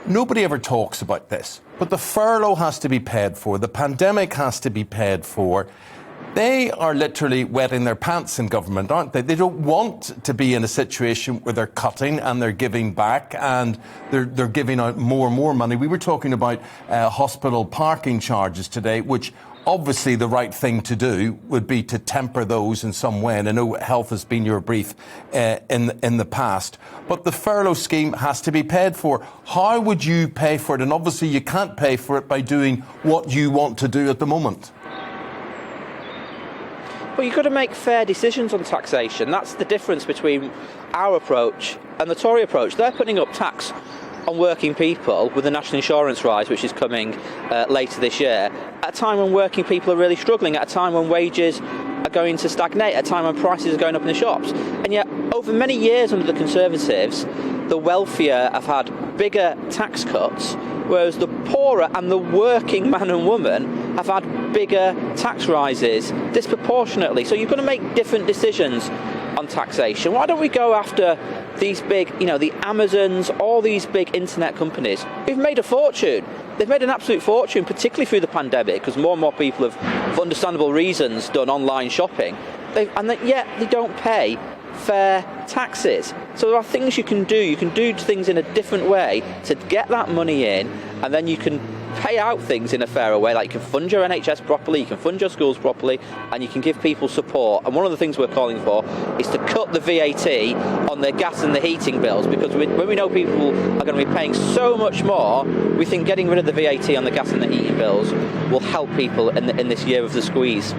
nobody ever talks about this, but the furlough has to be paid for. The pandemic has to be paid for. They are literally wetting their pants in government, aren't they? They don't want to be in a situation where they're cutting and they're giving back and they're giving out more and more money. We were talking about hospital parking charges today, which obviously the right thing to do would be to temper those in some way. And I know health has been your brief in the past. But the furlough scheme has to be paid for. How would you pay for it? And obviously you can't pay for it by doing what you want to do at the moment. Well, you've got to make fair decisions on taxation. That's the difference between our approach and the Tory approach. They're putting up tax on working people with the national insurance rise, which is coming later this year, at a time when working people are really struggling, at a time when wages are going to stagnate, at a time when prices are going up in the shops. And yet, over many years under the Conservatives, the wealthier have had bigger tax cuts, whereas the poorer and the working man and woman have had bigger tax rises disproportionately. So you've got to make different decisions on taxation. Why don't we go after these big, the Amazons, all these big internet companies who've made a fortune? They've made an absolute fortune, particularly through the pandemic, because more and more people have, for understandable reasons, done online shopping. Yet they don't pay fair taxes. So there are things you can do. You can do things in a different way to get that money in, and then you can pay out things in a fairer way. Like you can fund your NHS properly, you can fund your schools properly, and you can give people support. And one of the things we're calling for is to cut the VAT on their gas and the heating bills, because when we know people are going to be paying so much more, we think getting rid of the VAT on the gas and the heating bills will help people in this year of the squeeze.